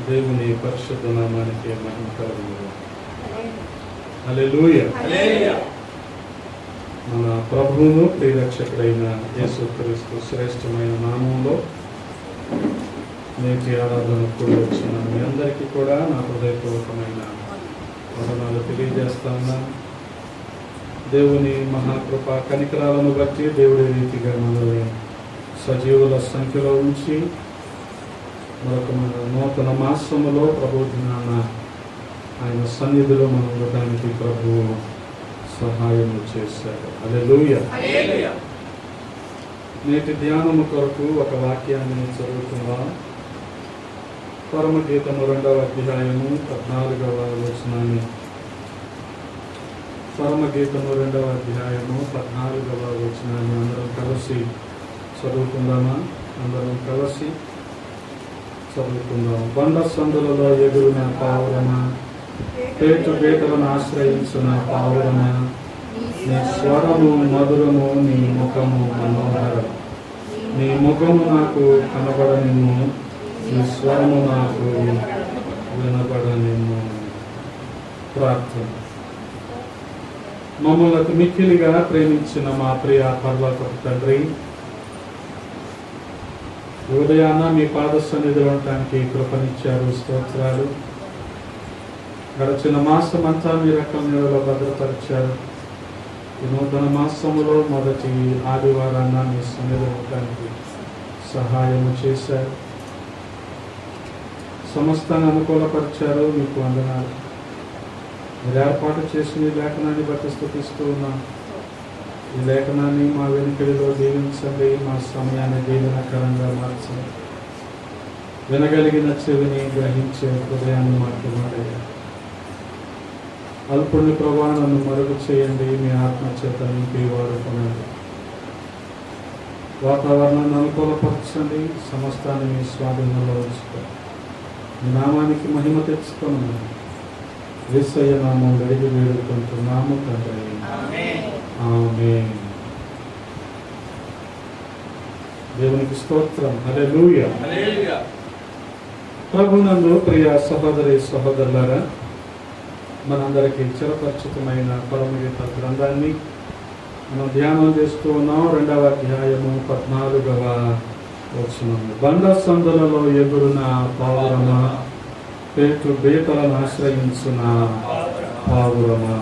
దేవుని పరిశుద్ధ నామానికి మహిమ కలుగును. హల్లెలూయా. మన ప్రభువును ప్రియరక్షకుడైన యేసుక్రీస్తు శ్రేష్టమైన నామంలో నేటి ఆరాధన కూడా వచ్చిన మీ అందరికీ కూడా నా హృదయపూర్వకమైన వందనాలు తెలియజేస్తా ఉన్నాను. దేవుని మహాకృప కనికరాలను బట్టి దేవుడి రీతిగా మనల్ని సజీవుల సంఖ్యలో ఉంచి మరొక మన నూతన మాసములో ప్రభు దినాన ఆయన సన్నిధిలో మనం ఉండడానికి ప్రభువు సహాయం చేశారు. హల్లెలూయా. నేటి ధ్యానము కొరకు ఒక వాక్యాన్ని చదువుకుందాం. పరమగీతము 2వ అధ్యాయము 14వ వచనాన్ని. పరమగీతము 2వ అధ్యాయము 14వ వచనాన్ని అందరం కలిసి చదువుకుందామా? అందరం కలిసి చదువుకుందాం. బండ సందులలో ఎగురున పావురమా, పేటు బేటలను ఆశ్రయించిన పావురమా, నీ స్వరము మధురము, నీ ముఖము మనోహరం. నీ ముఖము నాకు కనబడనిమ్ము, నీ స్వరము నాకు వినబడనిమ్ము. ప్రార్థన. మమ్మల్ని మిక్కిలిగా ప్రేమించిన మా ప్రియ పరలోకపు తండ్రి, ఉదయాన మీ పాద సన్నిధిలో ఉండటానికి కృపనిచ్చారు. స్తోత్రాలు. గడిచిన మాసం అంతా మీ రకం నీడలో భద్రపరిచారు. ఈ నూతన మాసములో మొదటి ఆదివారాన్న మీ సన్నిధిలో ఉండటానికి సహాయము చేశారు. సమస్తాన్ని అనుకూలపరిచారు. మీకు వందనాలు. మీరు ఏర్పాటు చేసిన ఈ లేఖనాన్ని బట్టి స్తుతిస్తూ ఉన్నాం. ఈ లేఖనాన్ని మా వెనుకడిలో దీవించండి. మా సమయాన్ని దీవెనకరంగా మార్చండి. వినగలిగిన చెవిని గ్రహించే హృదయాన్ని మాకు మాడయ్యా. అల్పుని ప్రభావాలను మరుగు చేయండి. మీ ఆత్మచేత నింపి వాడుకోనండి. వాతావరణాన్ని అనుకూలపరచండి. సమస్తాన్ని మీ స్వాధీనంలో ఉంచుకోండి. మీ నామానికి మహిమ తెచ్చుకోండి. యేసయ్య నామం అడిగి వేడుకుంటున్నాము తండ్రి. ఆమేన్. దేవునికి స్తోత్రం. హల్లెలూయా. ప్రభునందు ప్రియ సహోదరి సహోదరులారా, మనందరికీ చిరపరిచితమైన పరమగీత గ్రంథాన్ని మనం ధ్యానం చేస్తూ ఉన్నాం. 2వ అధ్యాయము 14వ వచనం. బండ సందులలో ఎగురున పావురమా, పేటు బేటలను ఆశ్రయించిన పావురమా.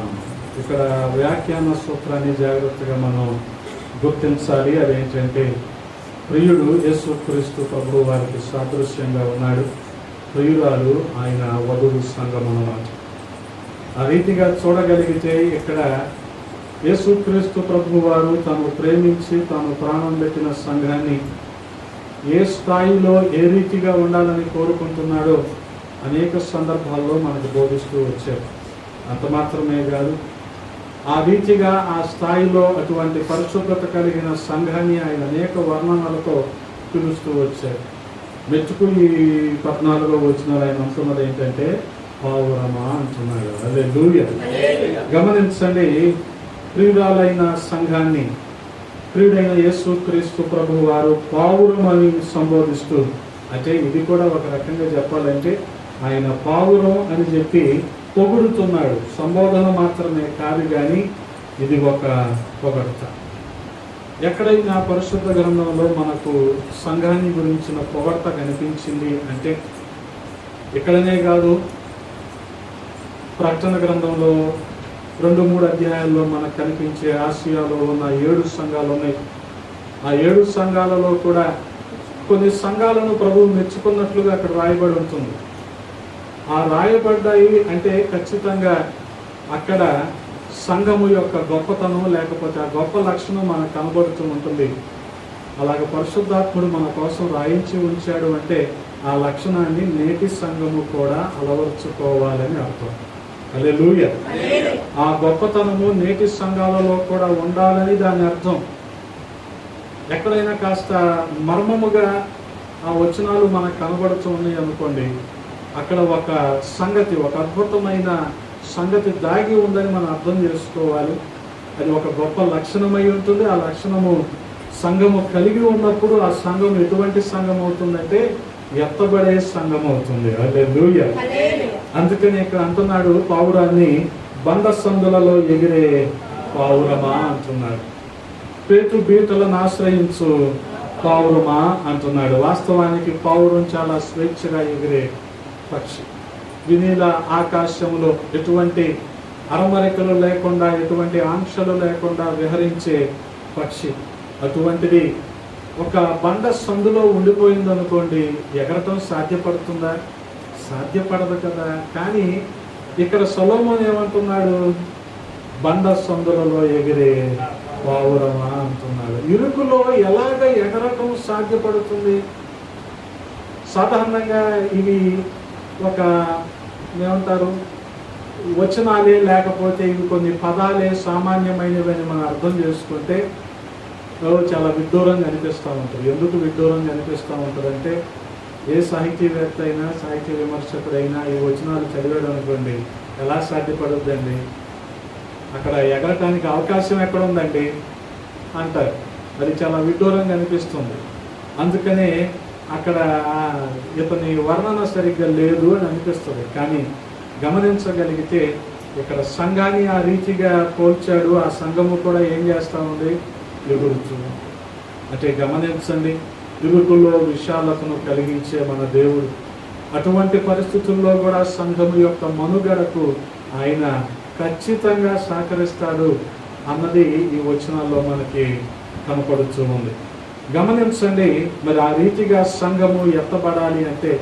ఇక్కడ వ్యాఖ్యాన సూత్రాన్ని జాగ్రత్తగా మనం గుర్తించాలి. అదేంటంటే, ప్రియుడు యేసుక్రీస్తు ప్రభువు వారికి సాదృశ్యంగా ఉన్నాడు. ప్రియురాలు ఆయన వధువు సంఘం అన్నమాట. ఆ రీతిగా చూడగలిగితే ఇక్కడ యేసుక్రీస్తు ప్రభువు వారు తాను ప్రేమించి తాను ప్రాణం పెట్టిన సంఘాన్ని ఏ స్థాయిలో ఏ రీతిగా ఉండాలని కోరుకుంటున్నాడో అనేక సందర్భాల్లో మనకు బోధిస్తూ వచ్చారు. అంత మాత్రమే కాదు, ఆ రీతిగా ఆ స్థాయిలో అటువంటి పరిశుభ్రత కలిగిన సంఘాన్ని ఆయన అనేక వర్ణనలతో పిలుస్తూ వచ్చారు. మెచ్చుకు ఈ 14వ వచనాలు ఆయన అంటున్నది ఏంటంటే పావురమా అంటున్నాడు. హల్లెలూయా. గమనించండి, ప్రియురాలైన సంఘాన్ని ప్రియుడైన యేసుక్రీస్తు ప్రభువు వారు పావురమని సంబోధిస్తూ, అంటే ఇది కూడా ఒక రకంగా చెప్పాలంటే ఆయన పావురం అని చెప్పి పొగుడుతున్నాడు. సంబోధన మాత్రమే కాదు కానీ ఇది ఒక పొగడ్త. ఎక్కడైనా పరిశుద్ధ గ్రంథంలో మనకు సంఘాన్ని గురించిన పొగడ్త కనిపించింది అంటే ఇక్కడనే కాదు, ప్రకటన గ్రంథంలో 2-3 అధ్యాయాల్లో మనకు కనిపించే ఆసియాలో ఉన్న 7 సంఘాలు ఉన్నాయి. ఆ 7 సంఘాలలో కూడా కొన్ని సంఘాలను ప్రభువు మెచ్చుకున్నట్లుగా అక్కడ రాయబడి ఉంటుంది. ఆ రాయబడ్డాయి అంటే ఖచ్చితంగా అక్కడ సంఘము యొక్క గొప్పతనం లేకపోతే ఆ గొప్ప లక్షణం మనకు కనబడుతూ ఉంటుంది. అలాగే పరిశుద్ధాత్ముడు మన కోసం రాయించి ఉంచాడు అంటే ఆ లక్షణాన్ని నేటి సంఘము కూడా అలవర్చుకోవాలని అర్థం. హల్లెలూయా. ఆ గొప్పతనము నేటి సంఘాలలో కూడా ఉండాలని దాని అర్థం. ఎక్కడైనా కాస్త మర్మముగా ఆ వచనాలు మనకు కనబడుతూ ఉన్నాయి అనుకోండి, అక్కడ ఒక సంగతి, ఒక అద్భుతమైన సంగతి దాగి ఉందని మనం అర్థం చేసుకోవాలి. అది ఒక గొప్ప లక్షణమై ఉంటుంది. ఆ లక్షణము సంఘము కలిగి ఉన్నప్పుడు ఆ సంఘం ఎటువంటి సంఘం అవుతుందంటే ఎత్తబడే సంఘం అవుతుంది. హల్లెలూయా. అందుకని ఇక్కడ అంటున్నాడు, పావురాన్ని బండ సందులలో ఎగిరే పావురమా అంటున్నాడు. పేతు బీటలను ఆశ్రయించు పావురమా అంటున్నాడు. వాస్తవానికి పావురం చాలా స్వేచ్ఛగా ఎగిరే పక్షి. వినీల ఆకాశంలో ఎటువంటి అరమరికలు లేకుండా, ఎటువంటి ఆంక్షలు లేకుండా విహరించే పక్షి. అటువంటిది ఒక బండ సందులో ఉండిపోయింది అనుకోండి, ఎగరటం సాధ్యపడుతుందా? సాధ్యపడదు కదా. కానీ ఇక్కడ సొలొమోను ఏమంటున్నాడు? బండ సందులలో ఎగిరే పావురమా అంటున్నాడు. ఇరుకులో ఎలాగ ఎగరటం సాధ్యపడుతుంది? సాధారణంగా ఇవి ఒక ఏమంటారు, వచనాలే, లేకపోతే ఇవి కొన్ని పదాలే, సామాన్యమైనవి అని మనం అర్థం చేసుకుంటే చాలా విడ్డూరంగా అనిపిస్తూ ఉంటుంది. ఎందుకు విడ్డూరంగా అనిపిస్తూ ఉంటుందంటే, ఏ సాహితీవేత్త అయినా, సాహిత్య విమర్శకుడైనా ఈ వచనాలు చదివాడు అనుకోండి, ఎలా సాధ్యపడుద్దండి, అక్కడ ఎగరటానికి అవకాశం ఎక్కడ ఉందండి అంటారు. అది చాలా విడ్డూరంగా అనిపిస్తుంది. అందుకనే అక్కడ ఇతని వర్ణన సరిగ్గా లేదు అని అనిపిస్తుంది. కానీ గమనించగలిగితే ఇక్కడ సంఘాన్ని ఆ రీతిగా పోల్చాడు. ఆ సంఘము కూడా ఏం చేస్తూ ఉంది? ఎగురుతూ. అంటే గమనించండి, ఇరుకుల్లో విశాలతను కలిగించే మన దేవుడు. అటువంటి పరిస్థితుల్లో కూడా సంఘము యొక్క మనుగడకు ఆయన ఖచ్చితంగా సహకరిస్తాడు అన్నది ఈ వచనాల్లో మనకి కనపడుతూ ఉంది. గమనించండి, మరి ఆ రీతిగా సంఘము ఎత్తబడాలి అంటే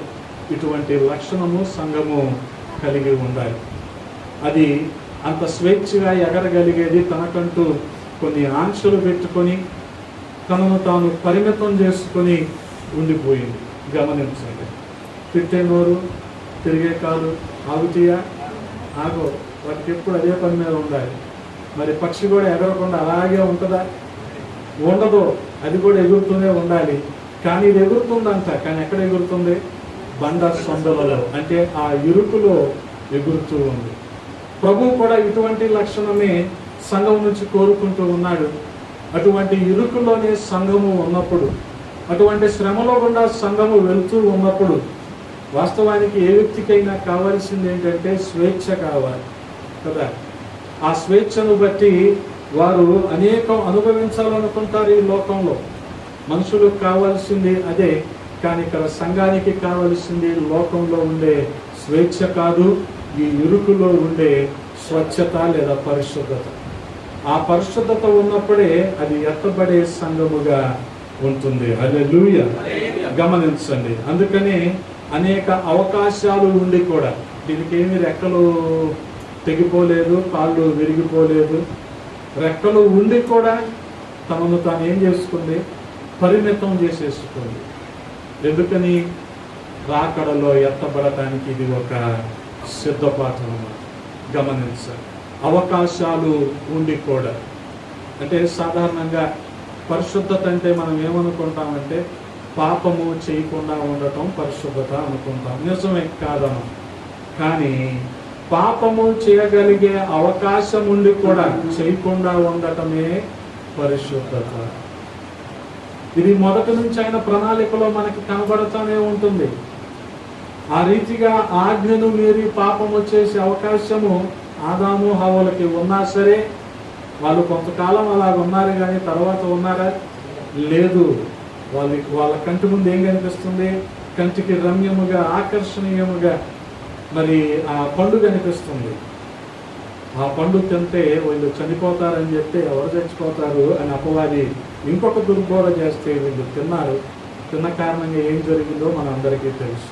ఇటువంటి లక్షణము సంఘము కలిగి ఉండాలి. అది అంత స్వేచ్ఛగా ఎగరగలిగేది, తనకంటూ కొన్ని ఆంక్షలు పెట్టుకొని తనను తాను పరిమితం చేసుకొని ఉండిపోయింది. గమనించండి, తిట్టే నోరు, తిరిగే కాలు ఆగుతీయా? ఆగో. వాటికి ఎప్పుడు అదే పని మీద ఉండాలి. మరి పక్షి కూడా ఎగరకుండా అలాగే ఉంటుందా? ఉండదు. అది కూడా ఎగురుతూనే ఉండాలి. కానీ ఇది ఎగురుతుందంట. కానీ ఎక్కడ ఎగురుతుంది? బండ సందులలో, అంటే ఆ ఇరుకులో ఎగురుతూ ఉంది. ప్రభువు కూడా ఇటువంటి లక్షణమే సంఘం నుంచి కోరుకుంటూ ఉన్నాడు. అటువంటి ఇరుకులోనే సంఘము ఉన్నప్పుడు, అటువంటి శ్రమలో గుండా సంఘము వెళుతూ ఉన్నప్పుడు, వాస్తవానికి ఏ వ్యక్తికైనా కావాల్సింది ఏంటంటే స్వేచ్ఛ కావాలి కదా. ఆ స్వేచ్ఛను బట్టి వారు అనేకం అనుభవించాలనుకుంటారు ఈ లోకంలో. మనుషులకు కావాల్సింది అదే. కానీ ఇక్కడ సంఘానికి కావాల్సింది లోకంలో ఉండే స్వేచ్ఛ కాదు, ఈ ఇరుకులో ఉండే స్వచ్ఛత లేదా పరిశుద్ధత. ఆ పరిశుద్ధత ఉన్నప్పుడే అది ఎత్తబడే సంఘముగా ఉంటుంది. హల్లెలూయా. గమనించండి, అందుకనే అనేక అవకాశాలు ఉండి కూడా దీనికి ఏమి రెక్కలు తెగిపోలేదు, కాళ్ళు విరిగిపోలేదు. రెక్కలు ఉండి కూడా తనను తాను ఏం చేసుకుంది? పరిమితం చేసేసుకుంది. ఎందుకని? రాకడలో ఎత్తబడటానికి ఇది ఒక సిద్ధపాఠం. గమనించాలి, అవకాశాలు ఉండి కూడా. అంటే సాధారణంగా పరిశుద్ధత అంటే మనం ఏమనుకుంటామంటే పాపము చేయకుండా ఉండటం పరిశుద్ధత అనుకుంటాం. నిజమే కాదనం. కానీ పాపము చేయగలిగే అవకాశం ఉండి కూడా చేయకుండా ఉండటమే పరిశుద్ధత. ఇది మొదటి నుంచి ఆయన ప్రణాళికలో మనకి కనబడుతూనే ఉంటుంది. ఆ రీతిగా ఆజ్ఞను మీరి పాపము చేసే అవకాశము ఆదాము హవ్వలకి ఉన్నా సరే, వాళ్ళు కొంతకాలం అలాగ ఉన్నారు. కానీ తర్వాత ఉన్నారా? లేదు. వాళ్ళ కంటి ముందు ఏం కనిపిస్తుంది? కంటికి రమ్యముగా, ఆకర్షణీయముగా మరి ఆ పండు కనిపిస్తుంది. ఆ పండు తింటే వీళ్ళు చనిపోతారని చెప్తే ఎవరు చచ్చిపోతారు అని అపవాది ఇంకొక దుర్బోధ చేస్తే వీళ్ళు తిన్నారు. తిన్న కారణంగా ఏం జరిగిందో మన అందరికీ తెలుసు.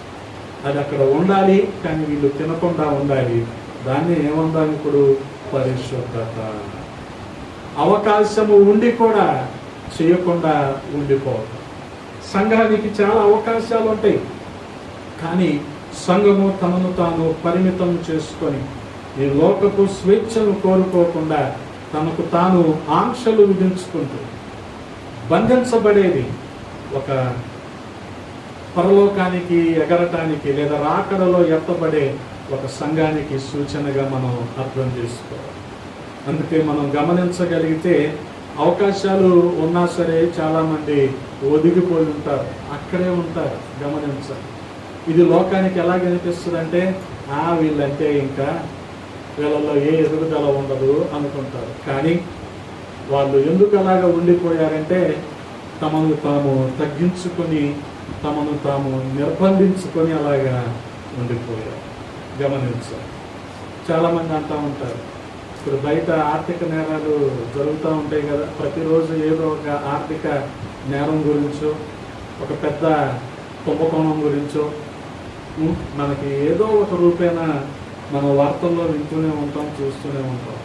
అది అక్కడ ఉండాలి, కానీ వీళ్ళు తినకుండా ఉండాలి. దాన్ని ఏమందాం ఇప్పుడు? పరిశుద్ధత. అవకాశము ఉండి కూడా చేయకుండా ఉండిపోవడం. సంఘానికి చాలా అవకాశాలు ఉంటాయి, కానీ సంఘము తనను తాను పరిమితం చేసుకొని ఈ లోకపు స్వేచ్ఛను కోరుకోకుండా తనకు తాను ఆంక్షలు విధించుకుంటూ బంధించబడేది ఒక పరలోకానికి ఎగరటానికి లేదా రాకడలో ఎత్తబడే ఒక సంఘానికి సూచనగా మనం అర్థం చేసుకోవాలి. అందుకే మనం గమనించగలిగితే అవకాశాలు ఉన్నా సరే చాలామంది ఒదిగిపోయి ఉంటారు, అక్కడే ఉంటారు. గమనించాలి. ఇది లోకానికి ఎలా కనిపిస్తుంది అంటే వీళ్ళంటే ఇంకా వీళ్ళలో ఏ ఎదుగుదల ఉండదు అనుకుంటారు. కానీ వాళ్ళు ఎందుకు అలాగా ఉండిపోయారంటే తమను తాము తగ్గించుకొని, తమను తాము నిర్బంధించుకొని అలాగా ఉండిపోయారు. గమనించాలి. చాలామంది అంటూ ఉంటారు, ఇప్పుడు బయట ఆర్థిక నేరాలు జరుగుతూ ఉంటాయి కదా, ప్రతిరోజు ఏదో ఒక ఆర్థిక నేరం గురించో ఒక పెద్ద కుంభకోణం గురించో మనకి ఏదో ఒక రూపేణ మన వార్తల్లో వింటూనే ఉంటాం, చూస్తూనే ఉంటాం.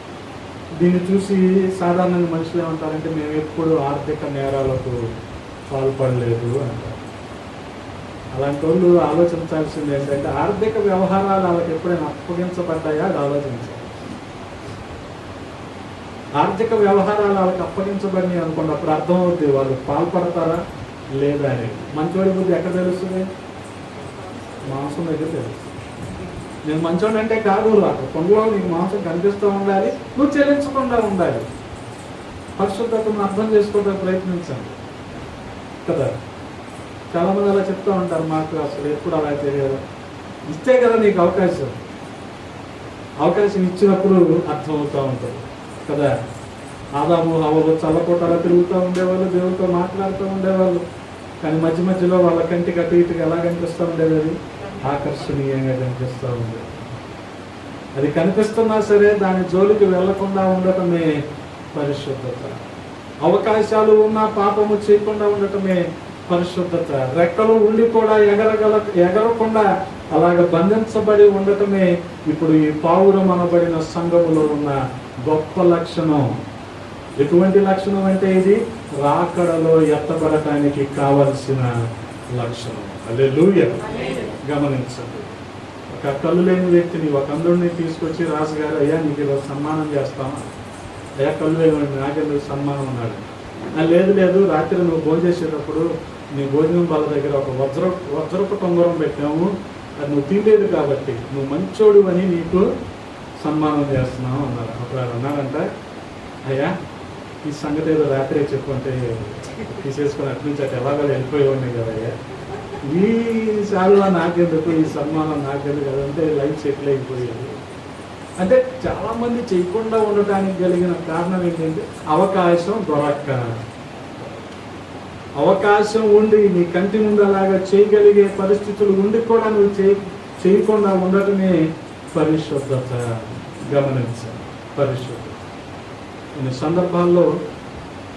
దీన్ని చూసి సాధారణంగా మనుషులు ఏమంటారంటే మేము ఎప్పుడు ఆర్థిక నేరాలకు పాల్పడలేదు అంటారు. అలాంటి వాళ్ళు ఆలోచించాల్సింది ఏంటంటే ఆర్థిక వ్యవహారాలు వాళ్ళకి ఎప్పుడైనా అప్పగించబడ్డాయా అది ఆలోచించాలి. ఆర్థిక వ్యవహారాలు వాళ్ళకి అప్పగించబడినాయి అనుకోండి, అప్పుడు అర్థమవుతుంది వాళ్ళు పాల్పడతారా లేదా అని. మంచోడి బుద్ధి ఎక్కడ తెలుస్తుంది? మాంసం దగ్గర తెలుస్తుంది. నేను మంచోడి అంటే కాదు, అక్కడ కొండలో నీకు మాంసం కనిపిస్తూ ఉండాలి, నువ్వు చెల్లించకుండా ఉండాలి. పరిశుద్ధతను అర్థం చేసుకోవడానికి ప్రయత్నించండి కదా. చాలామంది అలా చెప్తూ ఉంటారు, మాకు అసలు ఎప్పుడు అలా తెలియదు. ఇస్తే కదా నీకు అవకాశం ఇచ్చినప్పుడు అర్థమవుతూ ఉంటుంది కదా. ఆదాము హవ్వలు చల్లపోటాలా తిరుగుతూ ఉండేవాళ్ళు, దేవుడితో మాట్లాడుతూ ఉండేవాళ్ళు. కానీ మధ్య మధ్యలో వాళ్ళ కంటికి అటు ఇటుగా ఎలా కనిపిస్తూ ఉండేది? అది ఆకర్షణీయంగా కనిపిస్తూ ఉండేది. అది కనిపిస్తున్నా సరే దాని జోలికి వెళ్లకుండా ఉండటమే పరిశుద్ధత. అవకాశాలు ఉన్నా పాపము చేయకుండా ఉండటమే పరిశుద్ధత. రెక్కలు ఉండి కూడా ఎగరకుండా అలాగ బంధించబడి ఉండటమే ఇప్పుడు ఈ పావురం అనబడిన సంఘములో ఉన్న గొప్ప లక్షణం. ఎటువంటి లక్షణం అంటే ఇది రాకడలో ఎత్తబడటానికి కావలసిన లక్షణం. హల్లెలూయా. గమనించండి, ఒక కళ్ళు లేని వ్యక్తిని, ఒక అంధుడిని తీసుకొచ్చి రాజుగారు, అయ్యా నీకు ఈరోజు సన్మానం చేస్తామా? అయ్యా కళ్ళు లేని నాకెందుకు సన్మానం అన్నాడు. లేదు రాత్రి నువ్వు భోజనం చేసేటప్పుడు నీ భోజనం వాళ్ళ దగ్గర ఒక వజ్రపు టొంగరం పెట్టాము, అది నువ్వు తినలేదు కాబట్టి నువ్వు మంచోడు అని నీకు సన్మానం చేస్తున్నావు అన్నారు. అప్పుడు ఆయన అన్నాడంట, అయ్యా ఈ సంగతి ఏదో రాత్రే చెప్పుకుంటే తీసేసుకొని అటు నుంచి అటు ఎలాగో వెళ్ళిపోయేవాడిని కదయ్యా, ఈ సార్లు నాకెందుకు, ఈ సన్మానం నాకెందుకు, అదంటే లైఫ్ సెటిల్ అయిపోయేది. అంటే చాలామంది చేయకుండా ఉండటానికి కలిగిన కారణం ఏంటంటే అవకాశం దొరక్క. అవకాశం ఉండి నీ కంటి ముందు అలాగా చేయగలిగే పరిస్థితులు ఉండి కూడా నువ్వు చేయకుండా ఉండటమే పరిశుద్ధత. గమనించాలి, పరిశుద్ధత. కొన్ని సందర్భాల్లో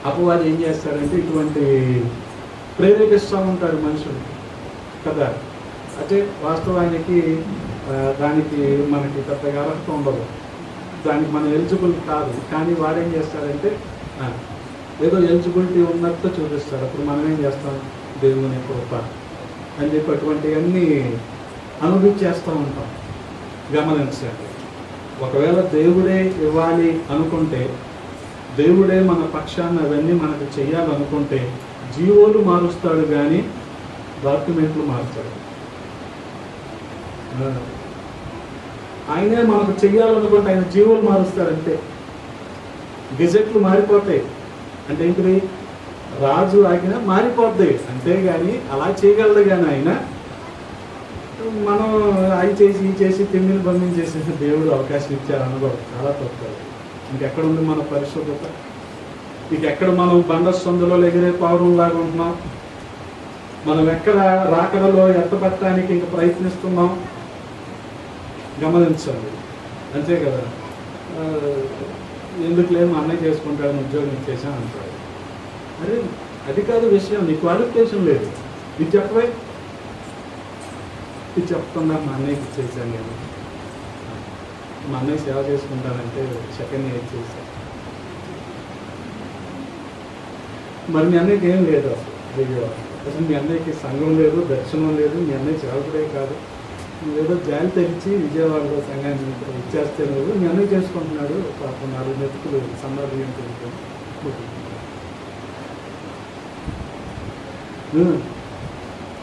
అపవాది ఏం చేస్తాడంటే ఇటువంటి ప్రేరేపిస్తూ ఉంటాడు మనుషులు కదా. అంటే వాస్తవానికి దానికి మనకి పెద్దగా అర్హత ఉండదు, దానికి మనం ఎలిజిబుల్ కాదు. కానీ వాడేం చేస్తాడంటే ఏదో ఎలిజిబిలిటీ ఉన్నట్టు చూపిస్తాడు. అప్పుడు మనం ఏం చేస్తాం, దేవుని కృప అని చెప్పి అటువంటివన్నీ అనుభవించేస్తూ ఉంటాం. గమనించండి, ఒకవేళ దేవుడే ఇవ్వాలి అనుకుంటే, దేవుడే మన పక్షాన్ని అవన్నీ మనకు చెయ్యాలనుకుంటే జీవోలు మారుస్తాడు కానీ డాక్యుమెంట్లు మారుస్తాడు. ఆయనే మనకు చెయ్యాలనుకుంటే ఆయన జీవోలు మారుస్తాడంటే గెజెట్లు మారిపోతాయి. అంటే ఏంటిది, రాజు ఆజ్ఞ మారిపోద్ది అంతేగాని అలా చేయగలడు. కానీ ఆయన మనం అవి చేసి ఈ చేసి తిమ్మిని బంధించేసి దేవుడు అవకాశం ఇచ్చారు అనుకోవడం చాలా తక్కువ. ఇంకెక్కడుంది మన పరిశుద్ధత? ఇంకెక్కడ మనం బండ సొందులో ఎగిరే పౌరంలాగా ఉంటున్నాం? మనం ఎక్కడ రాకడలో ఎత్తపట్టడానికి ఇంక ప్రయత్నిస్తున్నాం? గమనించండి, అంతే కదా. ఎందుకు లేదు, మా అన్నయ్య చేసుకుంటాడు, ఉద్యోగం ఇచ్చేసాను అంటాడు. అరే అది కాదు విషయం, నీ క్వాలిఫికేషన్ లేదు, ఇది చెప్పవే. ఇది చెప్తున్నా మా అన్నయ్యకి ఇచ్చేసాను నేను, మా అన్నయ్య సేవ చేసుకుంటానంటే సెకండ్ ఇయర్ చేశాను. మరి మీ అన్నయ్యకి ఏం లేదు అసలు. అసలు మీ అన్నయ్యకి సంఘం లేదు, దర్శనం లేదు, మీ అన్నయ్య సేవకుడే కాదు. నువ్వేదో జాలి తెరిచి విజయవాడలో సంఘాన్ని ఇచ్చేస్తే నువ్వు మీ అన్నయ్య చేసుకుంటున్నాడు. పాపం 4 మెతుకులు సంబాధం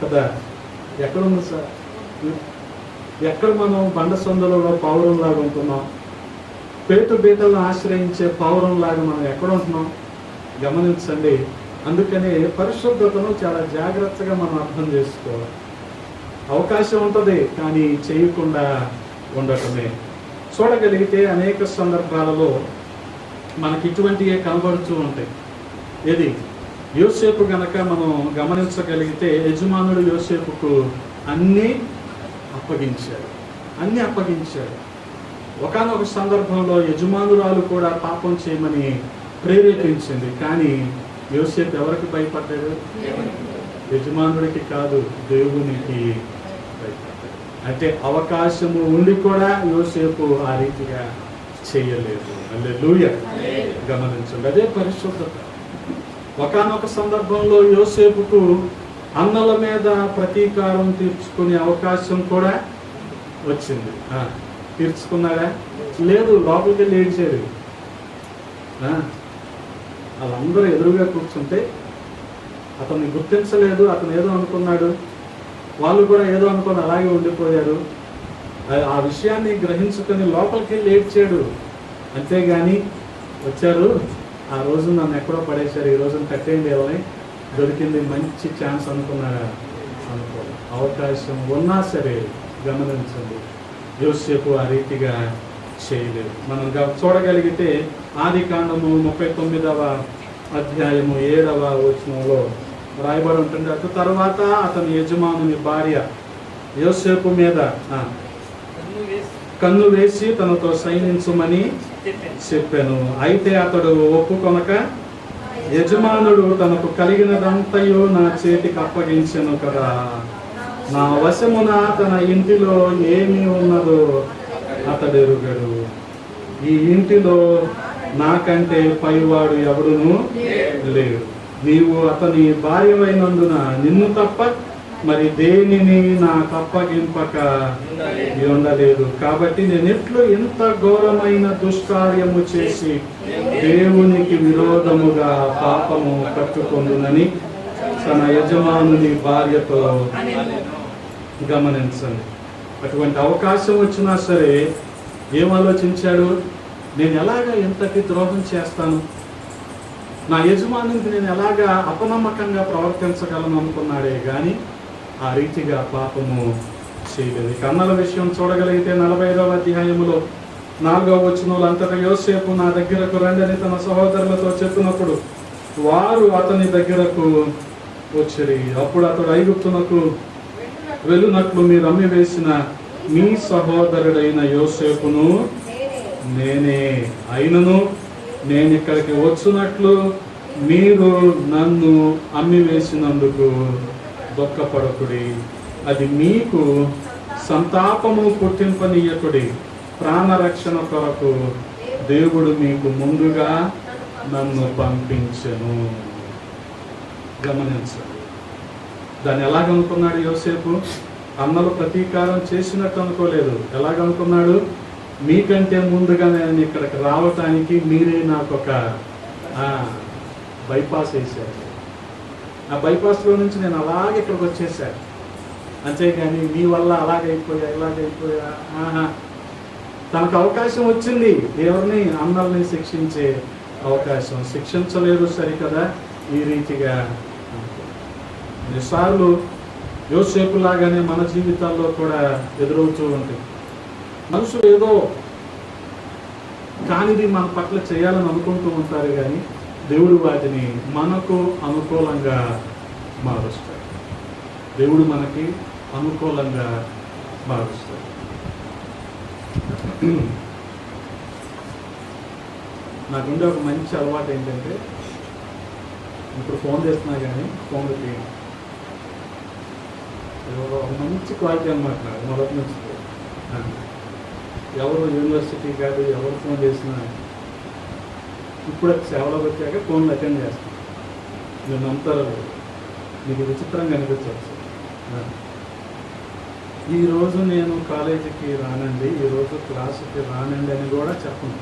కదా. ఎక్కడుంది సార్? ఎక్కడ మనం బండ సొందలలో పౌరంలాగా ఉంటున్నాం? పేటు బీటలను ఆశ్రయించే పౌరంలాగా మనం ఎక్కడ ఉంటున్నాం? గమనించండి. అందుకనే పరిశుద్ధతను చాలా జాగ్రత్తగా మనం అర్థం చేసుకోవాలి. అవకాశం ఉంటుంది, కానీ చేయకుండా ఉండటమే. చూడగలిగితే అనేక సందర్భాలలో మనకి ఇటువంటివే కనబడుతూ ఉంటాయి. ఏది యోసేపు గనక మనం గమనించగలిగితే, యజమానుడు యోసేపుకు అన్నీ అప్పగించాడు. ఒకానొక సందర్భంలో యజమానురాలు కూడా పాపం చేయమని ప్రేరేపించింది. కానీ యోసేపు ఎవరికి భయపడ్డాడు? యజమానుడికి కాదు, దేవునికి భయపడ్డాడు. అంటే అవకాశము ఉండి కూడా యోసేపు ఆ రీతిగా చేయలేదు. హల్లెలూయా. గమనించండి, అదే పరిశుద్ధత. ఒకానొక సందర్భంలో యోసేపుకు అన్నల మీద ప్రతీకారం తీర్చుకునే అవకాశం కూడా వచ్చింది. తీర్చుకున్నాడా? లేదు, లోపలికి వెళ్ళి ఏడ్చాడు. వాళ్ళందరూ ఎదురుగా కూర్చుంటే అతన్ని గుర్తించలేదు. అతను ఏదో అనుకున్నాడు, వాళ్ళు కూడా ఏదో అనుకుని అలాగే ఉండిపోయారు. ఆ విషయాన్ని గ్రహించుకొని లోపలికి వెళ్ళి ఏడ్చాడు. అంతేగాని వచ్చారు, ఆ రోజు నన్ను ఎక్కడో పడేశారు, ఈ రోజున కట్టేయండి ఎవరిని, దొరికింది మంచి ఛాన్స్ అనుకున్నాడా? అనుకోవాలి. అవకాశం ఉన్నా సరే గమనించండి, యోసేపు ఆ రీతిగా చేయలేదు. మనం చూడగలిగితే ఆదికాండము 39వ అధ్యాయము 7వ వచనంలో రాయబడి ఉంటుంది. అటు తర్వాత అతని యజమానుని భార్య యోసేపు మీద కన్ను వేసి తనతో సైనించమని చెప్పాను. అయితే అతడు ఒప్పుకొనక, యజమానుడు తనకు కలిగినదంతయు నా చేతికి అప్పగించెను కదా, నా వశమున తన ఇంటిలో ఏమి ఉన్నదో అతడు ఎరుగడు. ఈ ఇంటిలో నాకంటే పైవాడు ఎవడును లేడు. నీవు అతని భార్యమైనందున నిన్ను తప్ప మరి దేనిని నాకు అప్పగింపక ఉండలేదు. కాబట్టి నేను ఎట్లు ఎంత ఘోరమైన దుష్కార్యము చేసి దేవునికి విరోధముగా పాపము కట్టుకొందునని తన యజమానుని భార్యతో. గమనించండి, అటువంటి అవకాశం వచ్చినా సరే ఏం ఆలోచించాడు? నేను ఎలాగా ఎంతటి ద్రోహం చేస్తాను, నా యజమానునికి నేను ఎలాగా అపనమ్మకంగా ప్రవర్తించగలను అనుకున్నాడే కానీ ఆ రీతిగా పాపము చేయలేదు. కన్నల విషయం చూడగలిగితే 45వ అధ్యాయములో 4వ వచనంలో, అంతటా యోసేపు నా దగ్గరకు రండి అని తన సహోదరులతో చెప్పినప్పుడు వారు అతని దగ్గరకు వచ్చిరి. అప్పుడు అతడు ఐగుప్తునకు వెళ్ళునట్లు మీరు అమ్మి వేసిన మీ సహోదరుడైన యోసేపును నేనే, అయినను నేను ఇక్కడికి వచ్చునట్లు మీరు నన్ను అమ్మి వేసినందుకు దుఃఖపడకుడి, అది మీకు సంతాపము పుట్టింపనీయకుడి, ప్రాణరక్షణ కొరకు దేవుడు మీకు ముందుగా నన్ను పంపించెను. గమనించండి, దాన్ని ఎలాగనుకున్నాడు యోసేపు? అన్నలు ప్రతీకారం చేసినట్టు అనుకోలేదు. ఎలాగనుకున్నాడు? మీకంటే ముందుగా నేను ఇక్కడికి రావటానికి మీరే నాకు ఒక బైపాస్ వేశారు. ఆ బైపాస్లో నుంచి నేను అలాగే ఇక్కడికి వచ్చేసాను, అంతేగాని మీ వల్ల ఇలాగైపోయా. తనకు అవకాశం వచ్చింది, ఎవరిని? అన్నల్ని శిక్షించే అవకాశం. శిక్షించలేదు సరికదా, ఈ రీతిగా. కొన్నిసార్లు యోసేపు లాగానే మన జీవితాల్లో కూడా ఎదురవుతూ ఉంటాయి. మనుషులు ఏదో కానిది మన పట్ల చేయాలని అనుకుంటూ ఉంటారు, కానీ దేవుడు వాటిని మనకు అనుకూలంగా మారుస్తాడు. దేవుడు మనకి అనుకూలంగా మారుస్తాడు. నాకుండే ఒక మంచి అలవాటు ఏంటంటే, ఇప్పుడు ఫోన్ చేస్తున్నా కానీ ఫోన్లో తీయండి. ఒక మంచి క్వాలిటీ అన్నమాట నాకు మొదటి నుంచి. ఎవరు యూనివర్సిటీ కాదు, ఎవరు ఫోన్ చేసినా ఇప్పుడు సేవలోకి వచ్చాక ఫోన్లు అటెండ్ చేస్తాను. నేను నమ్ముతారో మీకు విచిత్రంగా అనిపించవచ్చు. ఈరోజు నేను కాలేజీకి రానండి, ఈరోజు క్లాసుకి రానండి అని కూడా చెప్పను.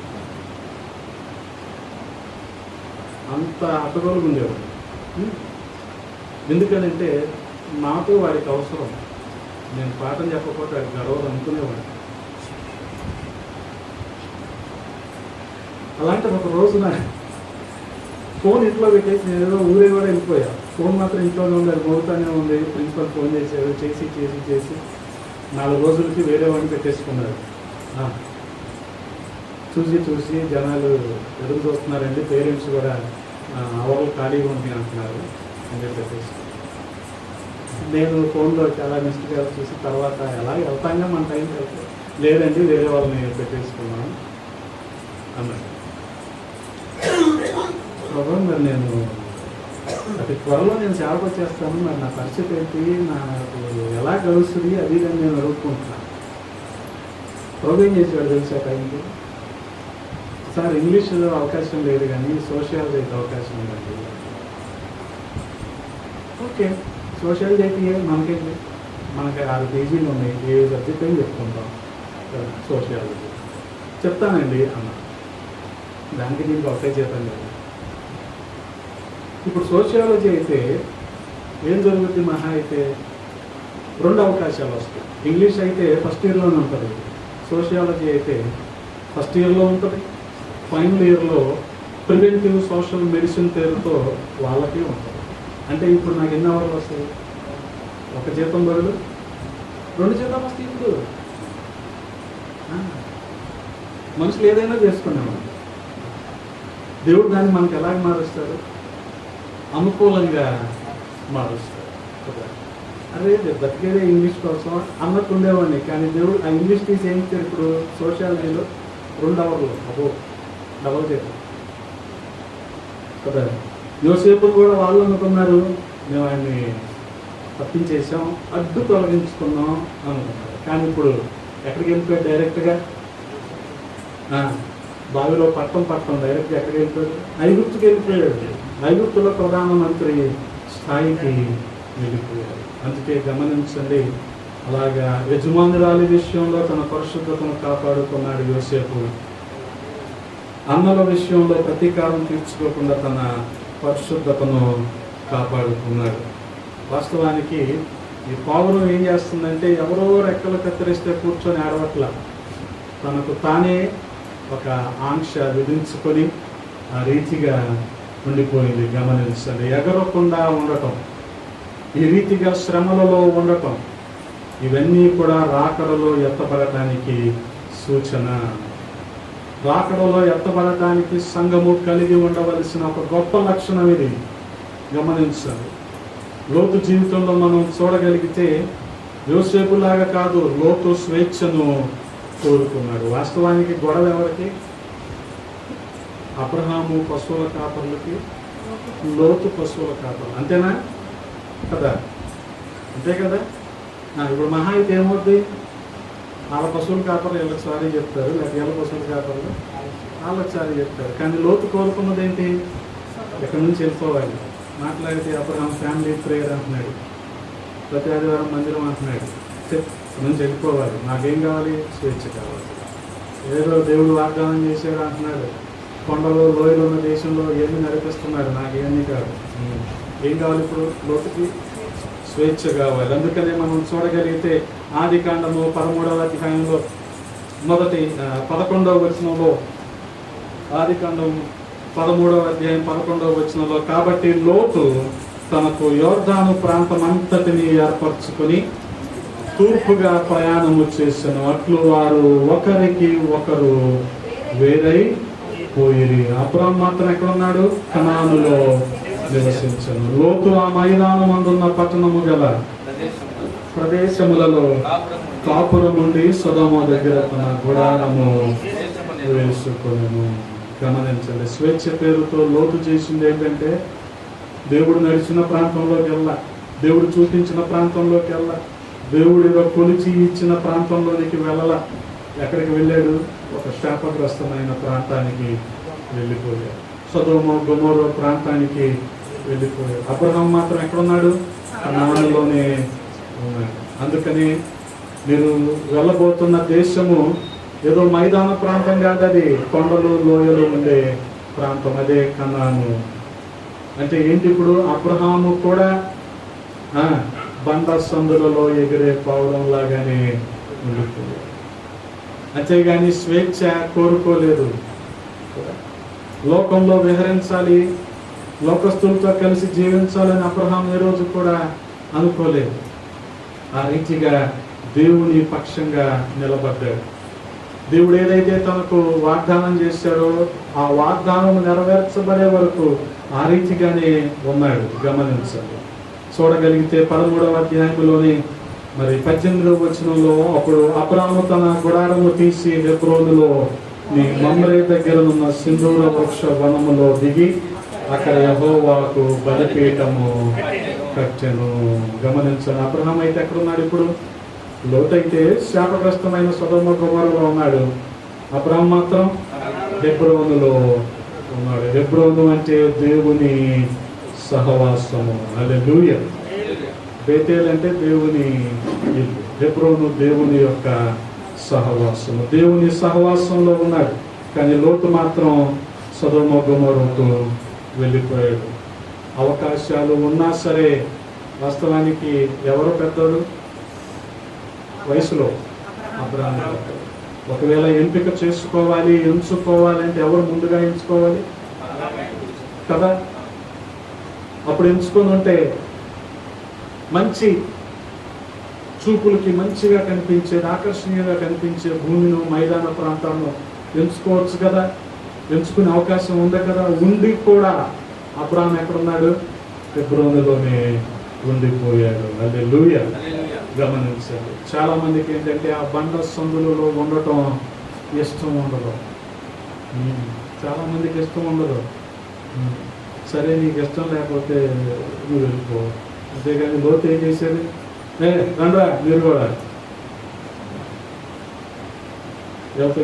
అంత అటగోలుగా ఉండేవాడు. ఎందుకంటే నాతో వాడికి అవసరం. నేను పాఠం చెప్పకపోతే వాడికి గర్వం అనుకునేవాడు. అలాంటి ఒక రోజున ఫోన్ ఇంట్లో పెట్టేసి నేను ఏదో ఊరే కూడా వెళ్ళిపోయా. ఫోన్ మాత్రం ఇంట్లోనే ఉంది, అది మోగుతానే ఉంది. ప్రిన్సిపల్ ఫోన్ చేశారు, చేసి 4 రోజులకి వేరే వాడిని పెట్టేసుకున్నారు. చూసి జనాలు ఎదురు చూస్తున్నారండి, పేరెంట్స్ కూడా అవర్లు ఖాళీగా ఉంటాయి అంటున్నారు అని చెప్పేసి నేను ఫోన్లో చాలా మిస్టేక్గా చూసి తర్వాత ఎలా వెళ్తాగా మన టైం లేదండి వేరే వాళ్ళని పెట్టేసుకున్నాను అన్నాడు. ప్రభు మరి నేను అతి త్వరలో నేను సేవకు వచ్చేస్తాను, మరి నా పరిస్థితి ఏంటి, నాకు ఎలా కలుస్తుంది అది అని నేను అడుగుకుంటున్నాను. ప్రభు ఏం చేశాడు తెలుసా టైంకి? సార్ ఇంగ్లీష్ అవకాశం లేదు కానీ సోషియాలజీ అయితే అవకాశం ఉందండి. ఓకే, సోషియాలజీ అయితే మనకేంటి, మనకి 6 పేజీలు ఉన్నాయి, ఏ సబ్జెక్ట్ అని చెప్పుకుంటాం. సోషియాలజీ చెప్తానండి అన్న, దానికి దీనికి ఒకే చేతాను కదా. ఇప్పుడు సోషియాలజీ అయితే ఏం జరుగుతుంది? మహా అయితే 2 అవకాశాలు వస్తాయి. ఇంగ్లీష్ అయితే ఫస్ట్ ఇయర్లోనే ఉంటుంది, సోషియాలజీ అయితే ఫస్ట్ ఇయర్లో ఉంటుంది, ఫైనల్ ఇయర్లో ప్రివెంటివ్ సోషల్ మెడిసిన్ పేరుతో వాళ్ళకి ఉంటుంది. అంటే ఇప్పుడు నాకు ఎన్ని అవర్లు వస్తాయి? 1 జీతం బదులు 2 జీతం వస్తాయి. ఇప్పుడు మనుషులు ఏదైనా చేసుకున్నాము, దేవుడు దాన్ని మనకు ఎలాగ మారుస్తాడు? అనుకూలంగా మారుస్తాడు. అదే బతికేదే ఇంగ్లీష్ కోసం అన్నట్టు ఉండేవాడిని, కానీ దేవుడు ఆ ఇంగ్లీష్ తీసి ఏం ఇచ్చారు? ఇప్పుడు సోషియాలజీలో 2 అవర్లు డబల్ చేద్దాం కదా. యోసేపు కూడా వాళ్ళు అనుకున్నారు మేము ఆయన్ని తప్పించేసాం, అడ్డు తొలగించుకున్నాం అనుకున్నారు. కానీ ఇప్పుడు ఎక్కడికి వెళ్ళిపోయాడు? డైరెక్ట్గా బావిలో పట్టం డైరెక్ట్గా ఎక్కడికి వెళ్ళిపోయాడు? ఐగుప్తుకి వెళ్ళిపోయాడు. ఐగుప్తులో ప్రధానమంత్రి స్థాయికి వెళ్ళిపోయాడు. అందుకే గమనించండి, అలాగా యజమానురాలి విషయంలో తన పరిశుద్ధతను కాపాడుకున్నాడు యోసేపు. అన్నల విషయంలో ప్రతీకారం తీర్చుకోకుండా తన పరిశుద్ధతను కాపాడుకున్నాడు. వాస్తవానికి ఈ పావురం ఏం చేస్తుందంటే, ఎవరో రెక్కలు కత్తిరిస్తే కూర్చొని ఆడవట్ల, తనకు తానే ఒక ఆంక్ష విధించుకొని ఆ రీతిగా ఉండిపోయింది. గమనించండి, ఎగరకుండా ఉండటం, ఈ రీతిగా శ్రమలలో ఉండటం, ఇవన్నీ కూడా రాకడలో ఎత్తబడటానికి సూచన. రాకడలో ఎత్తబడటానికి సంఘము కలిగి ఉండవలసిన ఒక గొప్ప లక్షణం ఇది. గమనించండి, లోతు జీవితంలో మనం చూడగలిగితే యోసేపులాగా కాదు, లోతు స్వేచ్ఛను కోరుకున్నాడు. వాస్తవానికి గొడవ ఎవరికి? అబ్రహాము పశువుల కాపర్లకి, లోతు పశువుల కాపర్లు, అంతేనా కదా? అంతే కదా. ఇప్పుడు మహా అయితే ఏమవుద్ది? వాళ్ళ పశువుల కాపర్లు వీళ్ళకి సారీ చెప్తారు, లేకపోతే వీళ్ళ పశువుల కాపర్లు వాళ్ళకి సారీ చెప్తారు. కానీ లోతు కోరుకున్నది ఏంటి? ఎక్కడి నుంచి వెళ్ళిపోవాలి. మాట్లాడితే అబ్రహాం ఫ్యామిలీ ప్రేయర్ అంటున్నాడు, ప్రతి ఆదివారం మందిరం అంటున్నాడు, నుంచి వెళ్ళిపోవాలి. నాకేం కావాలి? స్వేచ్ఛ కావాలి. ఏదో దేవుడు వాగ్దానం చేశాడు అంటున్నాడు, కొండలో లోయలు ఉన్న దేశంలో ఏమి నడిపిస్తున్నాడు, నాకేమీ కాదు. ఏం కావాలి ఇప్పుడు? లోతుకి స్వేచ్ఛ కావాలి. అందుకనే మనం చూడగలిగితే ఆదికాండము 13వ అధ్యాయంలో 11వ వచనంలో, ఆదికాండం 13వ అధ్యాయం 11వ వచనంలో, కాబట్టి లోతు తనకు యోర్దాను ప్రాంతం అంతటిని ఏర్పరచుకొని తూర్పుగా ప్రయాణము చేసెను, అట్లు వారు ఒకరికి ఒకరు వేరై పోయిరి. అబ్రాహాము మాత్రం ఎక్కడ ఉన్నాడు? కనానులో నివసించను. లోతు ఆ మైదానం అందున్న పట్టణము గల ప్రదేశములలో కాపురం ఉండి సొదొమ దగ్గర తన గుడారము వేసుకొనెను. గమనించండి, స్వేచ్ఛ పేరుతో లోతు చేసింది ఏంటంటే, దేవుడు నడిచిన ప్రాంతంలోకి వెళ్ళా, దేవుడు చూపించిన ప్రాంతంలోకి వెళ్ళా, దేవుడు ఏదో కొలిచి ఇచ్చిన ప్రాంతంలోనికి వెళ్ళాల. ఎక్కడికి వెళ్ళాడు? ఒక శాపగ్రస్తమైన ప్రాంతానికి వెళ్ళిపోయాడు, సొదొమ గొమొర్రా ప్రాంతానికి వెళ్ళిపోయాడు. అబ్రహాము మాత్రం ఎక్కడున్నాడు? కనానులోనే ఉన్నాడు. అందుకని మీరు వెళ్ళబోతున్న దేశము ఏదో మైదాన ప్రాంతం కాదు, అది కొండలు లోయలు ఉండే ప్రాంతం, అదే కనాను. అంటే ఏంటి? ఇప్పుడు అబ్రహాము కూడా బండ సందులలో ఎగిరే పావురం లాగానే ఉండిపోయాడు. అంతేగాని స్వేచ్ఛ కోరుకోలేదు. లోకంలో విహరించాలి, లోకస్తులతో కలిసి జీవించాలని అబ్రహాం ఏ రోజు కూడా అనుకోలేదు. ఆ రీతిగా దేవుని పక్షంగా నిలబడ్డాడు. దేవుడు ఏదైతే తనకు వాగ్దానం చేశాడో ఆ వాగ్దానం నెరవేర్చబడే వరకు ఆ రీతిగానే ఉన్నాడు. గమనించండి. చూడగలిగితే 13వ అధ్యాయంలోని మరి 18వ వచనంలో అప్పుడు అబ్రాము తన గుడారము తీసి హెబ్రోనులో మమ్రే దగ్గర ఉన్న సింధూర వృక్ష వనములో దిగి అక్కడ యెహోవాకు బలిపీఠము కట్టెను. గమనించండి. అబ్రహాం అయితే ఎక్కడున్నాడు ఇప్పుడు? లోతైతే శాపగ్రస్తమైన సొదొమ గొమొర్రాలో ఉన్నాడు. అబ్రహాం మాత్రం హెబ్రోనులో ఉన్నాడు. హెబ్రోను అంటే దేవుని సహవాసము. హల్లెలూయా. బేతేల్ అంటే దేవుని ఇల్లు, హెబ్రోను దేవుని యొక్క సహవాసము. దేవుని సహవాసంలో ఉన్నాడు. కానీ లోతు మాత్రం సొదొమ గొమొర్రాకు వెళ్ళిపోయాడు. అవకాశాలు ఉన్నా సరే వాస్తవానికి ఎవరు పెద్దోడు? వయసులో అబ్రాహాము పెద్దోడు. ఒకవేళ ఎంపిక ఎంచుకోవాలంటే ఎవరు ముందుగా ఎంచుకోవాలి కదా? అప్పుడు ఎంచుకొని ఉంటే మంచి చూపులకి మంచిగా కనిపించేది, ఆకర్షణీయంగా కనిపించే భూమిను, మైదాన ప్రాంతాలను ఎంచుకోవచ్చు కదా. ఎంచుకునే అవకాశం ఉంది కదా. ఉండి కూడా అబ్రాహాం ఎక్కడున్నాడు? హెబ్రోనులోనే ఉండిపోయాడు. హల్లెలూయా. గమనించండి. చాలా మందికి ఏంటంటే ఆ బండ సందులలో ఉండటం ఇష్టం ఉండదు. చాలా మందికి ఇష్టం ఉండదు. సరే, నీకు ఇష్టం లేకపోతే నువ్వు వెళ్ళిపో. అంతేగాని లోతు ఏం చేసేది? రండ్రా మీరు కూడా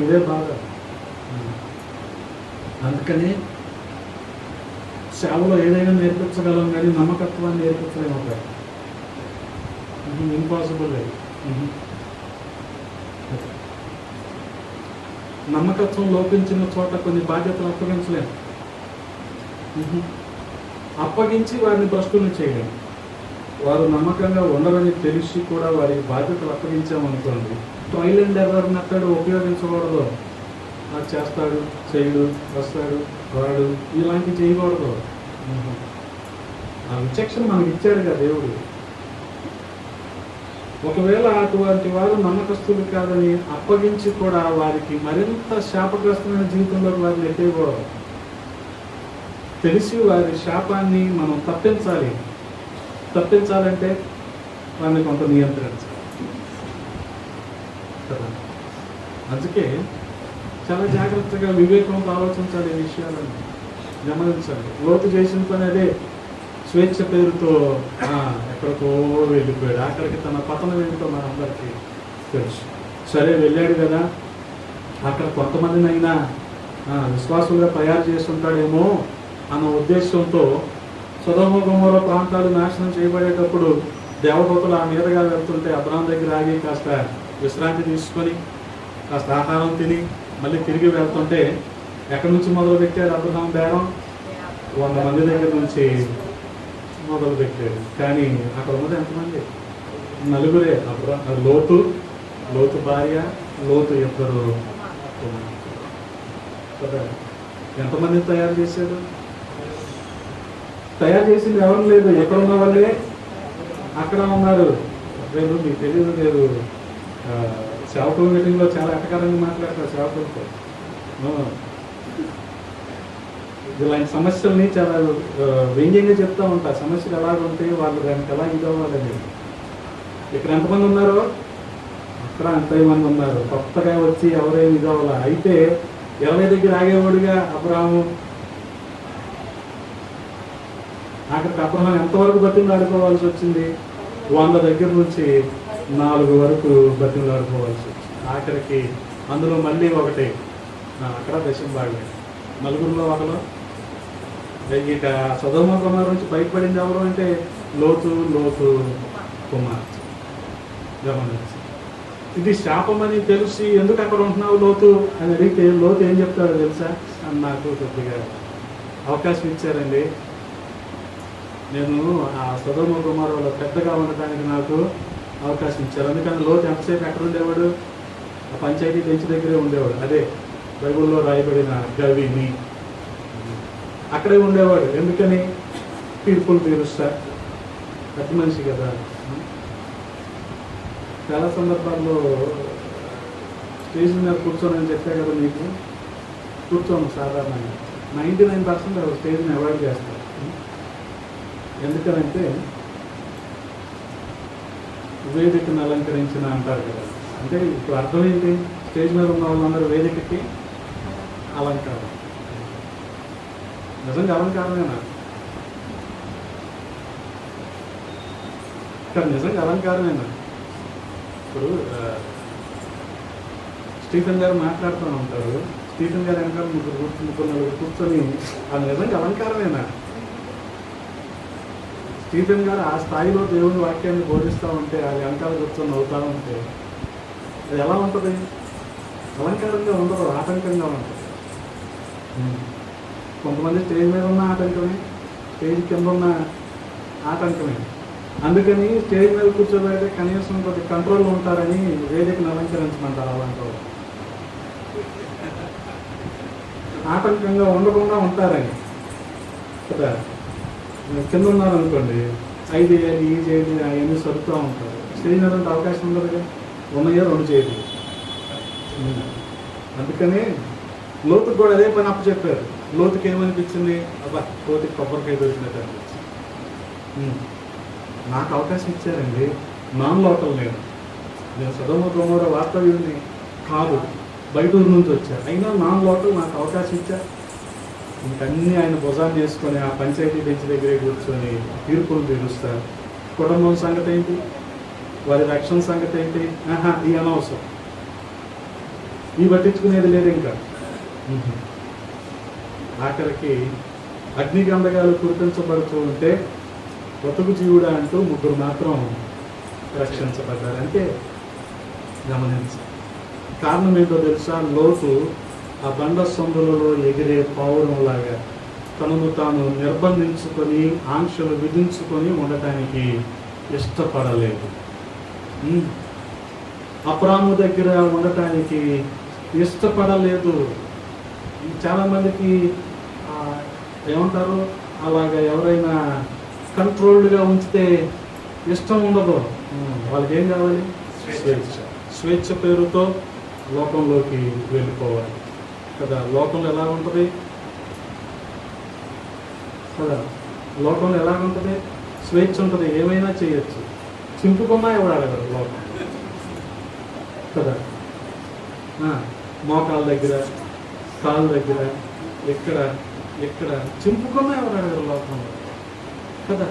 ఇదే బాగా. అందుకని సేవలో ఏదైనా నేర్పించగలం కానీ నమ్మకత్వాన్ని నేర్పించలేము. ఒక ఇంపాసిబుల్. నమ్మకత్వం లోపించిన చోట కొన్ని బాధ్యతలు అప్పగించలేము. అప్పగించి వారిని భ్రష్టులను చేయలేము. వారు నమ్మకంగా ఉండరని తెలిసి కూడా వారికి బాధ్యతలు అప్పగించామనుకోండి, ట్రయల్ అండ్ ఎర్రర్ మెథడ్ ఉపయోగించకూడదు. అది చేస్తాడు, చేయడు, వస్తాడు, వాడు, ఇలాంటివి చేయకూడదు. ఆ విచక్షణ మనకి ఇచ్చాడు కదా దేవుడు. ఒకవేళ అటువంటి వారు నమ్మకస్తులు కాదని అప్పగించి కూడా వారికి మరింత శాపగ్రస్తమైన జీవితంలోకి వారిని ఎట్టేయకూడదు. తెలిసి వారి శాపాన్ని మనం తప్పించాలంటే వారిని కొంత నియంత్రించాలి కదా. అందుకే చాలా జాగ్రత్తగా వివేకంతో ఆలోచించాలి. ఈ విషయాలను గమనించాలి. లోతు చేసిన పని అదే. స్వేచ్ఛ పేరుతో ఎక్కడికో వెళ్ళిపోయాడు. అక్కడికి తన పతనం ఏమిటో మనందరికీ తెలుసు. సరే, వెళ్ళాడు కదా, అక్కడ కొంతమందిని అయినా విశ్వాసులుగా తయారు చేసి ఉంటాడేమో అన్న ఉద్దేశంతో సొదొమ గొమొర్రా ప్రాంతాలు నాశనం చేయబడేటప్పుడు దేవదూతలు ఆ మీదగా వెళ్తుంటే అబ్రాహాం దగ్గర ఆగి కాస్త విశ్రాంతి తీసుకొని కాస్త ఆహారం తిని మళ్ళీ తిరిగి వెళ్తుంటే ఎక్కడి నుంచి మొదలు పెట్టాడు అబ్రహాం బేరం? 100 మంది దగ్గర నుంచి మొదలు పెట్టాడు. కానీ అక్కడ ఉన్నది ఎంతమంది? 4. లోతు భార్య, లోతు 2 కదా. ఎంతమందిని తయారు చేశాడు? తయారు చేసింది ఎవరు లేదు. ఎక్కడ ఉన్న వాళ్ళే అక్కడ ఉన్నారు. లేదు, మీకు తెలియదు. లేదు, సేవకుల మీటింగ్లో చాలా ఎటకారంగా మాట్లాడతారు సేవకులతో. ఇలాంటి సమస్యల్ని చాలా వ్యంగ్యంగా చెప్తూ ఉంటారు. సమస్యలు ఎలాగ ఉంటాయి, వాళ్ళు దానికి ఎలా ఇదవ్వాలని. ఇక్కడ ఎంతమంది ఉన్నారో అక్కడ ఎంతమంది ఉన్నారు. కొత్తగా వచ్చి ఎవరేమి ఇదవ్వాలా. అయితే 20 దగ్గర ఆగేవాడుగా అబ్రాహాము. అక్కడికి అబ్రహాం ఎంతవరకు బతిమలాడుకోవాల్సి వచ్చింది? 100 దగ్గర నుంచి 4 వరకు బతిమలాడుకోవాల్సి వచ్చింది. ఆఖరికి అందులో మళ్ళీ ఒకటి అక్కడ దశం భాగం, 4లో ఒకరు. ఇక సొదొమ గొమొర్రా నుంచి బయటపడింది ఎవరు అంటే లోతు కుమార్తె. గమనించి ఇది శాపమని తెలిసి ఎందుకు అక్కడ ఉంటున్నావు లోతు అని అడిగితే లోతు ఏం చెప్తాడో తెలుసా? నాకు కొద్దిగా అవకాశం ఇచ్చారండి, నేను ఆ సొదొమ గొమొర్రాలో పెద్దగా ఉండటానికి నాకు అవకాశం ఇచ్చారు. అందుకని లోతు ఎంతసేపు ఎక్కడ ఉండేవాడు? ఆ పంచాయతీ బెంచ్ దగ్గరే ఉండేవాడు. అదే బైబిల్లో రాయబడిన గవిని. అక్కడే ఉండేవాడు. ఎందుకని? తీర్పులు తీరుస్తా, అతి మనిషి కదా. చాలా సందర్భాల్లో స్టేజ్ మీద కూర్చోనని చెప్పా కదా మీకు, కూర్చోను సాధారణంగా 99% స్టేజ్ని అవాయిడ్ చేస్తారు. ఎందుకనంటే వేదికను అలంకరించిన అంటారు కదా. అంటే ఇప్పుడు అర్థం ఏంటి? స్టేజ్ మీద ఉన్న వాళ్ళందరూ వేదికకి అలంకారం. నిజంగా అలంకారమేనా? కానీ నిజంగా అలంకారమేనా? ఇప్పుడు స్టీఫెన్ గారు మాట్లాడుతూ ఉంటారు, స్టీఫెన్ గారు వెనకాల నలుగురు కూర్చొని అది నిజంగా అలంకారమేనా? స్టీఫెన్ గారు ఆ స్థాయిలో దేవుని వాక్యాన్ని బోధిస్తూ ఉంటే అది వెనకాల కూర్చొని అవుతూ ఉంటే అది ఎలా ఉంటుంది? అలంకారంగా ఉండదు, ఆటంకంగా ఉంటుంది. కొంతమంది స్టేజ్ మీద ఉన్న ఆటంకమే, స్టేజ్ కింద ఉన్న ఆటంకమే. అందుకని స్టేజ్ మీద కూర్చోబెడితే కనీసం కొద్ది కంట్రోల్లో ఉంటారని వేదికను అలంకరించమంటారు. అలాంటి ఆటంకంగా ఉండకుండా ఉంటారని కదా. కింద ఉన్నారనుకోండి, 5 చేయాలి, ఈ చేయాలి, అవన్నీ సరుకుతూ ఉంటారు. స్టేజ్ మీద ఉంటే అవకాశం ఉండదు కదా, ఉన్నాయో 2 చేయాలి. అందుకని లోతుకు కూడా అదే పని అప్పచెప్పారు. లోతుకి ఏమనిపించింది? అబ్బా, కోతికి కొబ్బరికాయ దొరికినట్టు అనిపించింది. నాకు అవకాశం ఇచ్చారండి, నాన్ లోకల్ నేను సదోమ గొమొర్రా వాస్తవ్యుడిని కాదు, బయట ఊరు నుంచి వచ్చారు, అయినా నాన్ లోకల్ నాకు అవకాశం ఇచ్చారు. ఇంకన్నీ ఆయన భుజాన్ని వేసుకొని ఆ పంచాయతీ బెంచ్ దగ్గరే కూర్చొని తీర్పులు తీరుస్తారు. కుటుంబం సంగతి ఏంటి, వారి రక్షణ సంగతి ఏంటి, ఈ అనవసరం, ఈ పట్టించుకునేది లేదు. ఇంకా ఆఖరికి అగ్నిగంధకాలు కురిపించబడుతూ ఉంటే బ్రతుకు జీవుడా అంటూ 3 మాత్రం రక్షించబడ్డారు. అంటే గమనించాలి. కారణం ఏంటో తెలుసా? లోతు ఆ బండ సందులలో ఎగిరే పావురంలాగా తనను తాను నిర్బంధించుకొని ఆంక్షలు విధించుకొని ఉండటానికి ఇష్టపడలేదు. అబ్రాము దగ్గర ఉండటానికి ఇష్టపడలేదు. చాలామందికి ఏమంటారు, అలాగా ఎవరైనా కంట్రోల్డ్గా ఉంచితే ఇష్టం ఉండదు. వాళ్ళకి ఏం కావాలి? స్వేచ్ఛ. స్వేచ్ఛ పేరుతో లోకంలోకి వెళ్ళిపోవాలి కదా. లోకంలో ఎలా ఉంటుంది కదా, లోకంలో ఎలా ఉంటుంది? స్వేచ్ఛ ఉంటుంది, ఏమైనా చేయొచ్చు. చింపుకున్నా ఎవడు అడగరు లోకం కదా. మోకాళ్ళ దగ్గర, కాళ్ళ దగ్గర, ఎక్కడ చింపుకున్నా ఎవరు అడగరు లోకంలో కదా.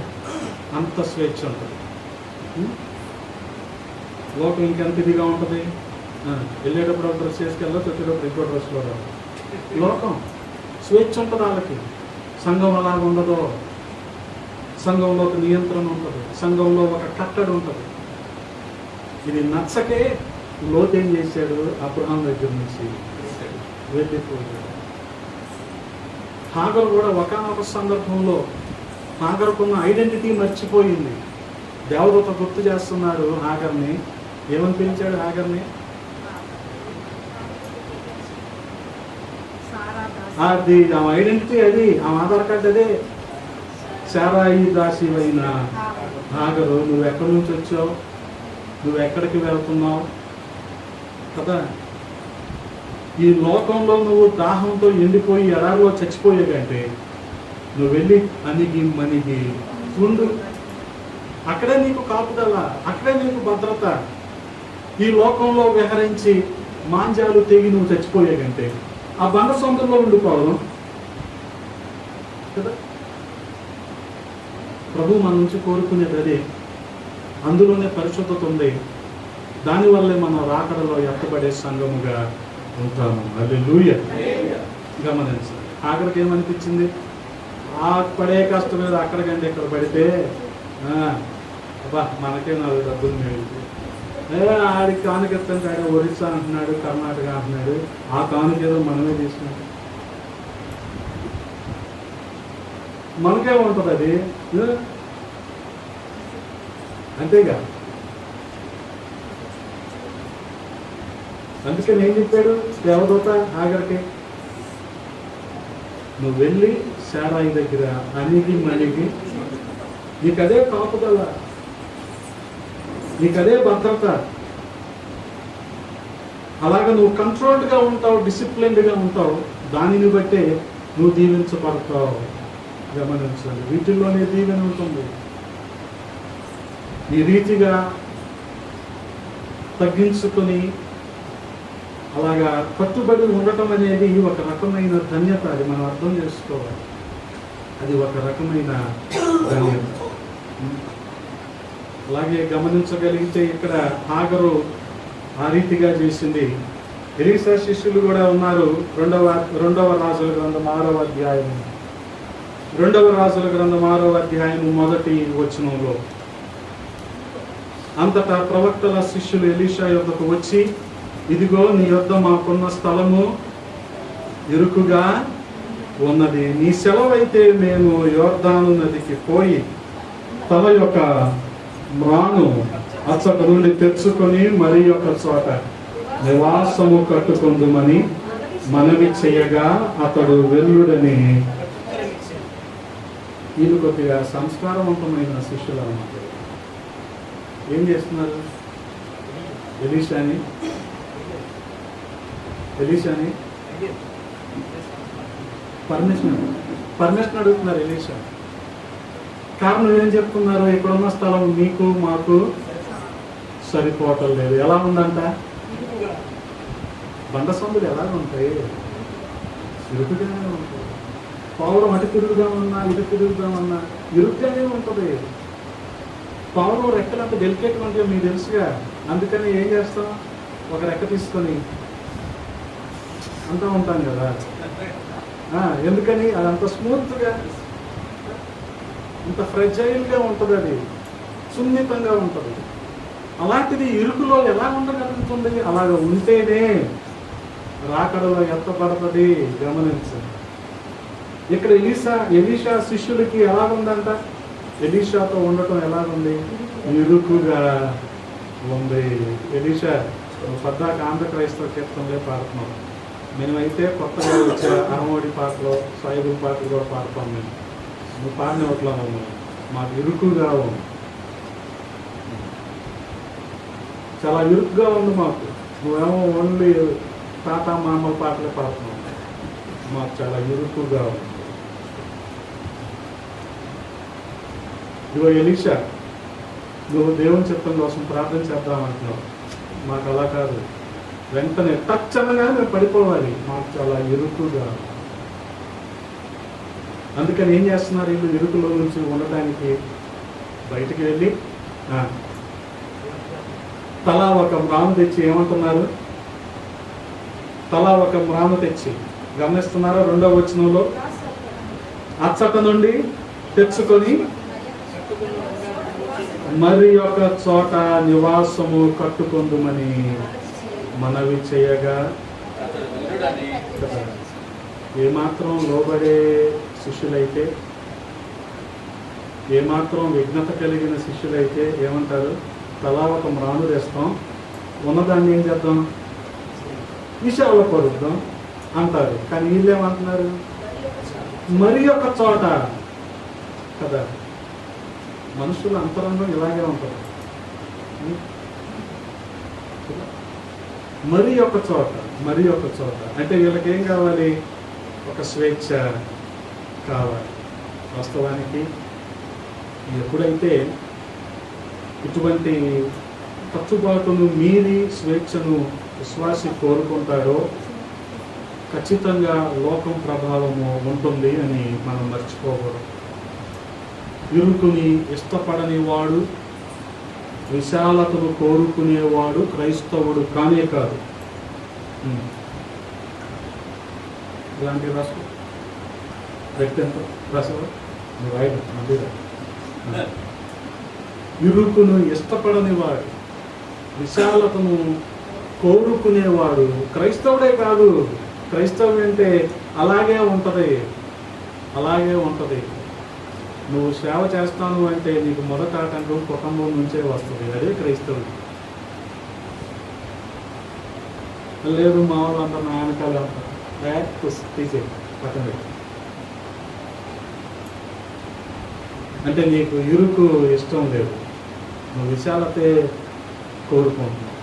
అంత స్వేచ్ఛ ఉంటుంది. లోకం ఇంకెంత ఇదిగా ఉంటుంది. వెళ్ళేటప్పుడు ఒక డ్రెస్ వేసుకెళ్ళచ్చు, వచ్చేటప్పుడు ఇంకో డ్రెస్లో రాదు. లోకం స్వేచ్ఛ ఉంటుంది వాళ్ళకి. సంఘం అలాగ ఉండదు. సంఘంలో ఒక నియంత్రణ ఉంటుంది, సంఘంలో ఒక కట్టడి ఉంటుంది. ఇది నచ్చకే లోతు ఏం చేశాడు? అబ్రహాం దగ్గర నుంచి వెళ్ళిపోయాడు. హాగరు కూడా ఒకానొక సందర్భంలో హాగరుకున్న ఐడెంటిటీ మర్చిపోయింది. దేవదూత గుర్తు చేస్తున్నాడు హాగర్ని. ఏమని పిలిచాడు హాగర్ని? అది ఆమె ఐడెంటిటీ, అది ఆమె ఆధార్ కార్డు అదే. శారాయి దాసివైన హాగరు, నువ్వు ఎక్కడి నుంచి వచ్చావు, నువ్వు ఎక్కడికి వెళ్తున్నావు కదా. ఈ లోకంలో నువ్వు దాహంతో ఎండిపోయి ఎడారిలో చచ్చిపోయే కంటే నువ్వు వెళ్ళి అణిగి మణిగి ఉండు. అక్కడే నీకు కాపుదల, అక్కడే నీకు భద్రత. ఈ లోకంలో విహరించి మాంజాలు తెగి నువ్వు చచ్చిపోయే కంటే ఆ బండ సొంతంలో ఉండిపోవడం కదా. ప్రభు మన నుంచి కోరుకునేది అదే. అందులోనే పరిశుద్ధత ఉంది. దానివల్లే మనం రాకడలో ఎత్తబడే సంఘముగా ఉంటాము. హల్లెలూయా. గమనించాలి. ఆఖరికి ఏమనిపించింది? ఆ పడే కష్టం మీద అక్కడికంటే ఇక్కడ పడితే అబ్బా మనకే 4 డబ్బులు మేలు. ఆడికి కానుకెత్తంటే ఆడ ఒరిస్సా అంటున్నాడు, కర్ణాటక అంటున్నాడు. ఆ కానుకేదో మనమే తీసుకున్నాం. మనకే ఉంటుంది అది, అంతేగా. అందుకని ఏం చెప్పాడు దేవదూత ఆఖరికి? నువ్వు వెళ్ళి శారాయి దగ్గర అణిగి మణిగి, నీకదే కాపుదల, నీకదే భద్రత. అలాగ నువ్వు కంట్రోల్డ్గా ఉంటావు, డిసిప్లిన్డ్గా ఉంటావు, దానిని బట్టే నువ్వు దీవించబడతావు. గమనించండి, వీటిల్లోనే దీవెన ఉంటుంది. ఈ రీతిగా తగ్గించుకొని అలాగా కట్టుబడి ఉండటం అనేది ఒక రకమైన ధన్యత. అది మనం అర్థం చేసుకోవాలి. అది ఒక రకమైన ధన్యత. అలాగే గమనించగలిగితే ఇక్కడ హాగరు ఆ రీతిగా చేసింది. ఎలీషా శిష్యులు కూడా ఉన్నారు. రెండవ రాజుల గ్రంథం 6వ అధ్యాయం, 2వ రాజుల గ్రంథం 6వ అధ్యాయం 1వ వచనంలో, అంతటా ప్రవక్తల శిష్యులు ఎలీషా యొద్దకు వచ్చి, ఇదిగో నీ యొద్ద మాకున్న స్థలము ఇరుకుగా ఉన్నది. నీ సెలవైతే మేము యోర్దాను నదికి పోయి తమ యొక్క మ్రాను అచ్చట నుండి తెచ్చుకొని మరి ఒక చోట నివాసము కట్టుకుందుమని మనవి చేయగా అతడు వెల్లుడని. ఇది కొద్దిగా సంస్కారవంతమైన శిష్యులు అన్నమాట. ఏం చేస్తున్నారు? ఎలీషాని పర్మిషన్ అడుగుతున్నారు. ఎలీషా కారణం ఏం చెప్తున్నారు? ఇక్కడున్న స్థలం మీకు మాకు సరిపోవటం లేదు. ఎలా ఉందంట? బండ సందులు ఎలా ఉంటాయి? ఇరుకుగానే ఉంటాయి. పావురం అటు తిరుగుగా ఉన్నా ఇటు తిరుగుగా ఉన్నా ఇరుగ్గానే ఉంటుంది. పావురం రెక్కలు అంత డెలికేట్గా ఉంటాయో మీకు తెలుసుగా. అందుకని ఏం చేస్తాం? ఒక రెక్క తీసుకొని అంటూ ఉంటాం కదా. ఎందుకని? అదంత స్మూత్గా, అంత ఫ్రెజైల్గా ఉంటుంది, అది సున్నితంగా ఉంటుంది. అలాంటిది ఇరుకులో ఎలా ఉండగలుగుతుంది? అలాగ ఉంటేనే రాకడలో ఎత్తపడుతుంది. గమనించండి. ఇక్కడ ఎలీషా శిష్యులకి ఎలాగుందంట? ఎలీషాతో ఉండటం ఎలాగుంది? ఇరుకుగా ఉంది. ఎలీషా పద్దాక ఆంధ్ర క్రైస్తవ కీర్తనలే పాడుతున్నాం. మేమైతే కొత్తగా వచ్చే అహమోడి పాటలు, సాయిబుల్ పాటలు కూడా పాడతాం. నువ్వు పాడిన ఒకట్లా ఉన్నావు. మాకు ఇరుకుగా ఉంది, చాలా ఇరుకుగా ఉంది మాకు. నువ్వేమో ఓన్లీ తాత మామల పాటలే పాడుతున్నావు. మాకు చాలా ఇరుకుగా ఉంది. ఇదిగో ఎలీషా, నువ్వు దేవుని చిత్తం కోసం ప్రార్థన చేద్దామంటున్నావు. మాకు అలా కాదు. వెంటనే టచ్ అనగానే మేము పడిపోవాలి. మాకు చాలా ఇరుకుగా. అందుకని ఏం చేస్తున్నారు వీళ్ళు? ఇరుకులో నుంచి ఉండటానికి బయటికి వెళ్ళి తలా ఒక మ్రాను తెచ్చి ఏమంటున్నారు? తలా ఒక మ్రాను తెచ్చి, గమనిస్తున్నారా? 2వ వచనంలో, అచ్చట నుండి తెచ్చుకొని మరి ఒక చోట నివాసము కట్టుకుందుమని మనవి చేయగా. ఏమాత్రం లోబడే శిష్యులైతే, ఏమాత్రం విఘ్నత కలిగిన శిష్యులైతే ఏమంటారు? తలా ఒక మ్రాను తెస్తాం, ఉన్నదాన్ని ఏం చేద్దాం? విషయాల్లో పడుద్దాం అంటారు. కానీ వీళ్ళు ఏమంటున్నారు? మరి ఒక చోట కదా. మనుషుల అంతరంగం ఇలాగే ఉంటుంది. మరి ఒక చోట అంటే వీళ్ళకి ఏం కావాలి? ఒక స్వేచ్ఛ కావాలి. వాస్తవానికి ఎప్పుడైతే ఇటువంటి కట్టుబాటును మీరి స్వేచ్ఛను విశ్వాసి కోరుకుంటాడో ఖచ్చితంగా లోకం ప్రభావము ఉంటుంది అని మనం మర్చిపోకూడదు. ఇరుకుని ఇష్టపడని వాడు, విశాలతను కోరుకునేవాడు క్రైస్తవుడు కానే కాదు. ఇలాంటి రాసు వ్యక్తి ఎంత రాసావా? నువ్వు రాయడు, మళ్ళీ రా. ఇరుకును ఇష్టపడని వాడు, విశాలతను కోరుకునేవాడు క్రైస్తవుడే కాదు. క్రైస్తవుడు అంటే అలాగే ఉంటుంది. నువ్వు సేవ చేస్తాను అంటే నీకు మొదట ఆటంకం కుటుంబం నుంచే వస్తుంది. అదే క్రైస్తవుడు. లేదు మా వాళ్ళు అంతా నా వెనకాల తీసే పక్కన అంటే నీకు ఇరుకు ఇష్టం లేదు, నువ్వు విశాలతే కోరుకుంటున్నావు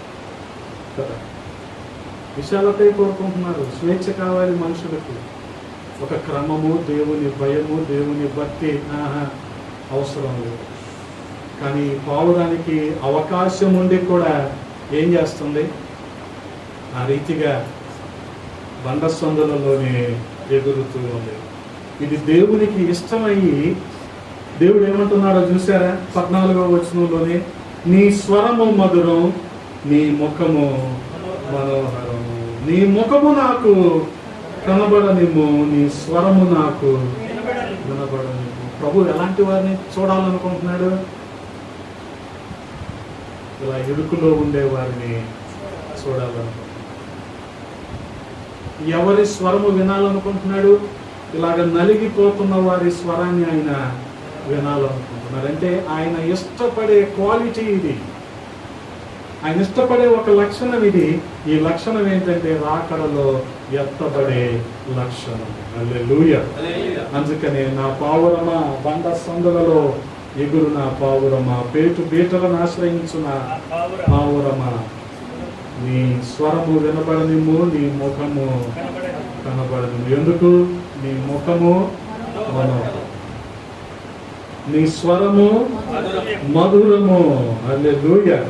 కదా. విశాలతే కోరుకుంటున్నారు, స్వేచ్ఛ కావాలి మనుషులకు. ఒక క్రమము, దేవుని భయము, దేవుని భక్తి అవసరం లేదు. కానీ పావురానికి అవకాశం ఉండి కూడా ఏం చేస్తుంది? ఆ రీతిగా బండసందులలోనే ఎగురుతూ ఉంది. ఇది దేవునికి ఇష్టమయ్యి దేవుడు ఏమంటున్నాడో చూసారా? 14వ వచనంలోనే, నీ స్వరము మధురం, నీ ముఖము మనోహరము. నీ ముఖము నాకు కనబడనిమ్ము, నీ స్వరము నాకు వినబడనిమ్ము. ప్రభు ఎలాంటి వారిని చూడాలనుకుంటున్నాడు? ఇలా ఇరుకులో ఉండే వారిని చూడాలనుకుంటున్నాడు. ఎవరి స్వరము వినాలనుకుంటున్నాడు? ఇలాగ నలిగిపోతున్న వారి స్వరాన్ని ఆయన వినాలనుకుంటున్నారు. అంటే ఆయన ఇష్టపడే క్వాలిటీ ఇది, ఆయన ఇష్టపడే ఒక లక్షణం ఇది. ఈ లక్షణం ఏంటంటే రాకడలో ఎత్తబడే లక్షణం. హల్లెలూయా. అందుకనే నా పావురమా, బండ సందులలో ఎగురు నా పావురమా, పేటు బీటలను ఆశ్రయించు నా పావురమా, నీ స్వరము వినబడనిమ్ము, నీ ముఖము కనబడనిమ్ము. ఎందుకు? నీ ముఖము మనోహరం, నీ స్వరము మధురము. హల్లెలూయా.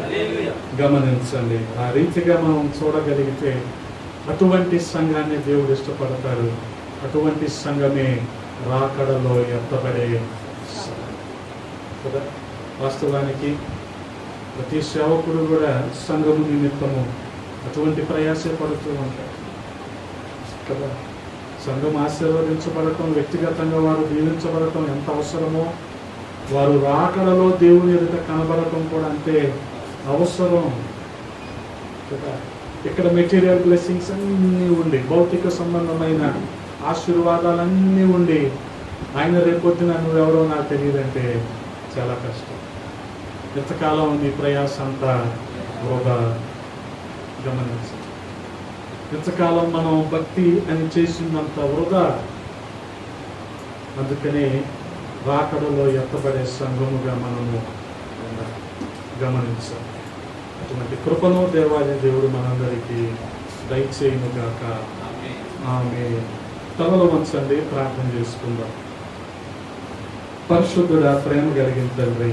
గమనించండి, ఆ రీతిగా మనం చూడగలిగితే అటువంటి సంఘాన్ని దేవుడు ఇష్టపడతాడు. అటువంటి సంఘమే రాకడలో ఎత్తబడే కదా. వాస్తవానికి ప్రతి సేవకుడు కూడా సంఘము నిమిత్తము అటువంటి ప్రయాసే పడుతూ ఉంటాడు కదా. సంఘం ఆశీర్వదించబడటం, వ్యక్తిగతంగా వారు దీవించబడటం ఎంత అవసరమో, వారు రాకడలో దేవుని ఎదుట కనబడటం కూడా అంతే అవసరం కదా. ఇక్కడ మెటీరియల్ బ్లెస్సింగ్స్ అన్నీ ఉండి, భౌతిక సంబంధమైన ఆశీర్వాదాలన్నీ ఉండి, ఆయన రేపొద్దున నువ్వెవరో నాకు తెలియదంటే చాలా కష్టం. ఎంతకాలం నీ ప్రయాస అంతా వృధా. గమనించండి, ఎంతకాలం మనం భక్తి అని చేసిందంత వృధా. అందుకనే రాకడలో ఎత్తబడే సంఘముగా మనము గమనించాలి. అటువంటి కృపను దేవాది దేవుడు మనందరికీ దయచేయును గాక. ఆమేన్. తలలు వంచండి, ప్రార్థన చేసుకుందాం. పరిశుద్ధుడా, ప్రేమ కలిగిన తండ్రి,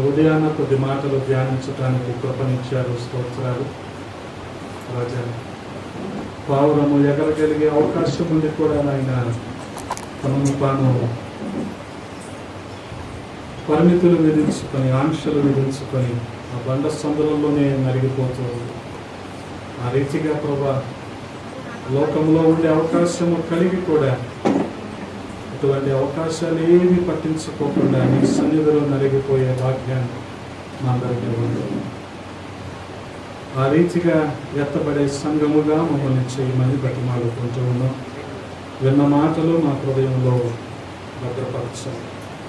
ఉదయాన్న కొద్ది మాటలు ధ్యానించడానికి కృపనిచ్చారు. స్తోత్రాలు రాజా. పావురము ఎగరగలిగే అవకాశం ఉంది కూడా నాయన తనను తాను పరిమితులు విధించుకొని, ఆంక్షలు విధించుకొని ఆ బండ సందులలోనే నలిగిపోతూ, ఆ రీతిగా ప్రభా లోకంలో ఉండే అవకాశము కలిగి కూడా అటువంటి అవకాశాలు ఏమీ పట్టించుకోకుండా నీ సన్నిధిలో నలిగిపోయే భాగ్యాన్ని మా అందరికీ ఉంది. ఆ రీతిగా ఎత్తబడే సంఘముగా మమ్మల్ని చేయమని బతిమాలుకుంటూ ఉన్నాం. విన్న మాటలు మా హృదయంలో భద్రపరచాలి,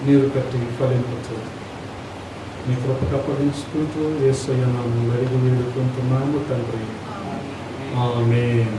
నీరు కట్టి ఫలింపుతూ నీ కృపకు అప్పగించుకుంటూ యేసయ్య నామములో అడిగి వేడుకుంటున్నాము తండ్రి. ఆమేన్.